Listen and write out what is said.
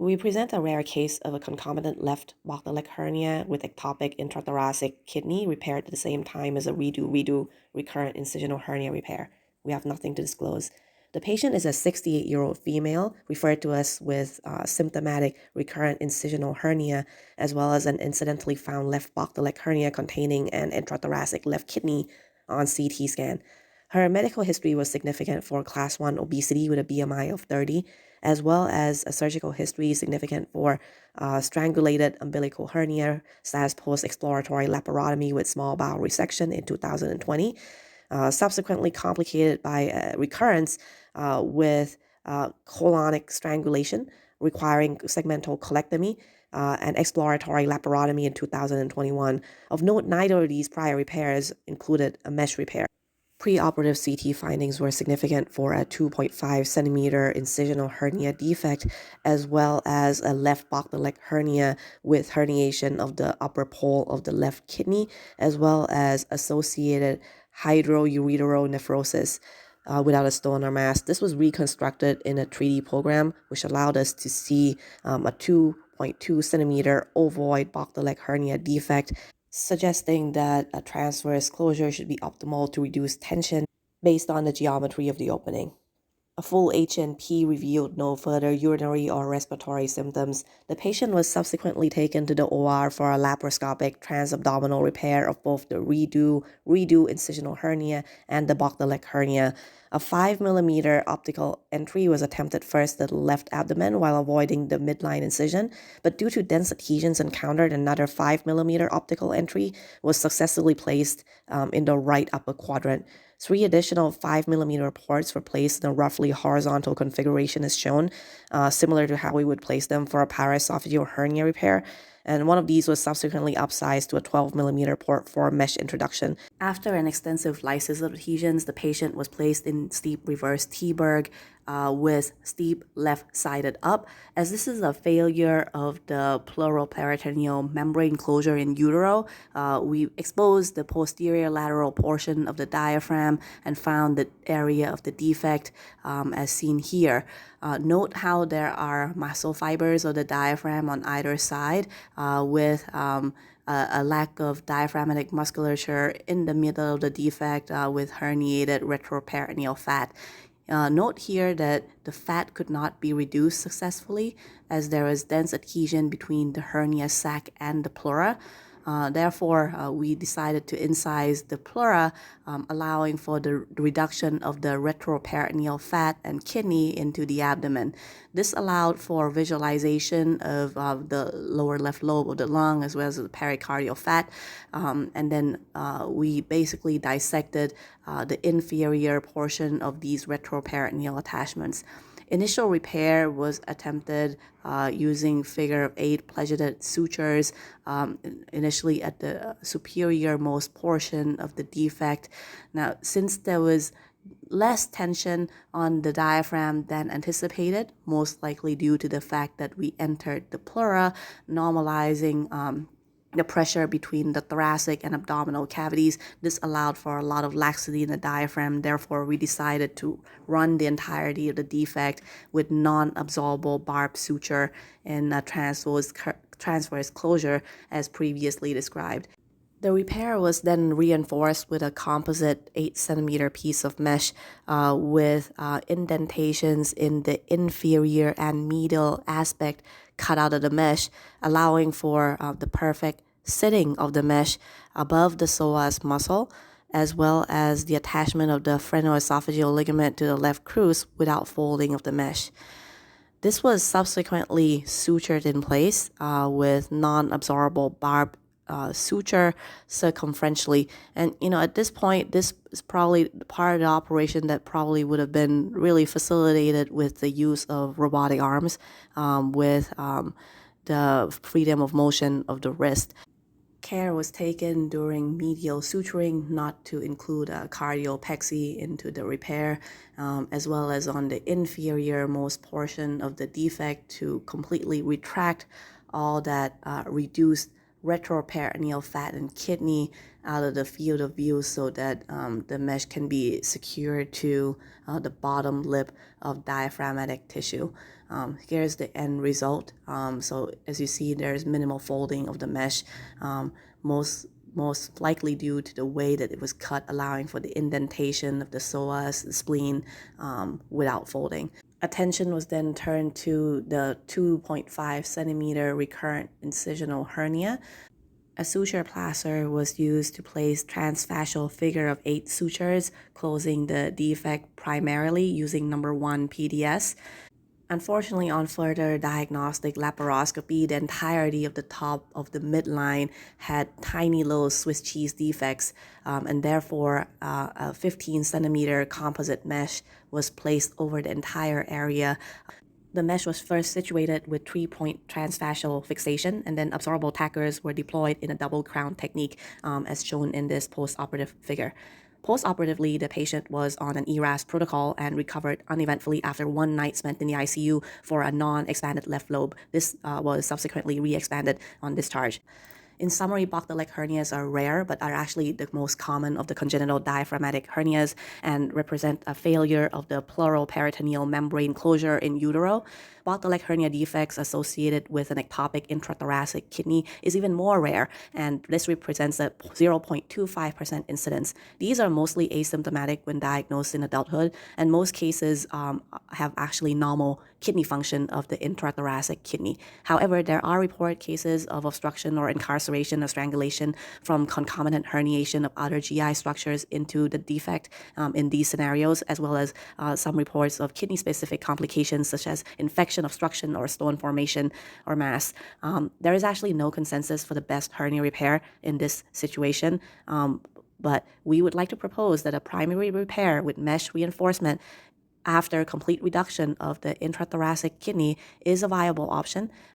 We present a rare case of a concomitant left Bochdalek hernia with ectopic intrathoracic kidney repaired at the same time as a redo recurrent incisional hernia repair. We have nothing to disclose. The patient is a 68-year-old female referred to us with symptomatic recurrent incisional hernia, as well as an incidentally found left Bochdalek hernia containing an intrathoracic left kidney on CT scan. Her medical history was significant for class 1 obesity with a BMI of 30, as well as a surgical history significant for strangulated umbilical hernia / post-exploratory laparotomy with small bowel resection in 2020, subsequently complicated by recurrence with colonic strangulation requiring segmental colectomy and exploratory laparotomy in 2021. Of note, neither of these prior repairs included a mesh repair. Preoperative CT findings were significant for a 2.5 centimeter incisional hernia defect, as well as a left Bochdalek hernia with herniation of the upper pole of the left kidney, as well as associated hydroureteral nephrosis without a stone or mass. This was reconstructed in a 3D program, which allowed us to see a 2.2 centimeter ovoid Bochdalek hernia defect, suggesting that a transverse closure should be optimal to reduce tension based on the geometry of the opening. A full H&P revealed no further urinary or respiratory symptoms. The patient was subsequently taken to the OR for a laparoscopic transabdominal repair of both the redo incisional hernia and the Bochdalek hernia. A 5mm optical entry was attempted first at the left abdomen while avoiding the midline incision, but due to dense adhesions encountered, another 5mm optical entry was successfully placed in the right upper quadrant. 3 additional 5mm ports were placed in a roughly horizontal configuration as shown, similar to how we would place them for a paraesophageal hernia repair, and one of these was subsequently upsized to a 12mm port for mesh introduction. After an extensive lysis of adhesions, the patient was placed in steep reverse T-Berg with steep left-sided up. As this is a failure of the pleuroperitoneal membrane closure in utero, we exposed the posterior lateral portion of the diaphragm and found the area of the defect as seen here. Note how there are muscle fibers of the diaphragm on either side with a lack of diaphragmatic musculature in the middle of the defect with herniated retroperitoneal fat. Note here that the fat could not be reduced successfully as there is dense adhesion between the hernia sac and the pleura. Therefore, we decided to incise the pleura, allowing for the reduction of the retroperitoneal fat and kidney into the abdomen. This allowed for visualization of the lower left lobe of the lung as well as the pericardial fat. And then we basically dissected the inferior portion of these retroperitoneal attachments. Initial repair was attempted using figure of 8 pleated sutures initially at the superior most portion of the defect. Now, since there was less tension on the diaphragm than anticipated, most likely due to the fact that we entered the pleura, normalizing the pressure between the thoracic and abdominal cavities. This allowed for a lot of laxity in the diaphragm. Therefore, we decided to run the entirety of the defect with non-absorbable barbed suture and transverse closure as previously described. The repair was then reinforced with a composite 8cm piece of mesh with indentations in the inferior and medial aspect cut out of the mesh, allowing for the perfect sitting of the mesh above the psoas muscle, as well as the attachment of the phrenoesophageal ligament to the left crus without folding of the mesh. This was subsequently sutured in place with non-absorbable barbed suture circumferentially. And at this point, this is probably part of the operation that probably would have been really facilitated with the use of robotic arms with the freedom of motion of the wrist. Care was taken during medial suturing not to include a cardiopexy into the repair, as well as on the inferior most portion of the defect to completely retract all that reduced retroperitoneal fat and kidney out of the field of view so that the mesh can be secured to the bottom lip of diaphragmatic tissue. Here's the end result. So as you see, there's minimal folding of the mesh, most likely due to the way that it was cut, allowing for the indentation of the psoas, the spleen, without folding. Attention was then turned to the 2.5 centimeter recurrent incisional hernia. A suture plaster was used to place transfascial figure of 8 sutures, closing the defect primarily using number 1 PDS. Unfortunately, on further diagnostic laparoscopy, the entirety of the top of the midline had tiny little Swiss cheese defects, and therefore a 15 centimeter composite mesh was placed over the entire area. The mesh was first situated with 3-point transfascial fixation, and then absorbable tackers were deployed in a double crown technique, as shown in this post-operative figure. Post-operatively, the patient was on an ERAS protocol and recovered uneventfully after 1 night spent in the ICU for a non-expanded left lobe. This was subsequently re-expanded on discharge. In summary, Bochdalek hernias are rare, but are actually the most common of the congenital diaphragmatic hernias and represent a failure of the pleural peritoneal membrane closure in utero. Bochdalek hernia defects associated with an ectopic intrathoracic kidney is even more rare, and this represents a 0.25% incidence. These are mostly asymptomatic when diagnosed in adulthood, and most cases have actually normal kidney function of the intrathoracic kidney. However, there are reported cases of obstruction or incarceration or strangulation from concomitant herniation of other GI structures into the defect in these scenarios, as well as some reports of kidney-specific complications such as infection, obstruction, or stone formation or mass. There is actually no consensus for the best hernia repair in this situation, but we would like to propose that a primary repair with mesh reinforcement after complete reduction of the intrathoracic kidney is a viable option.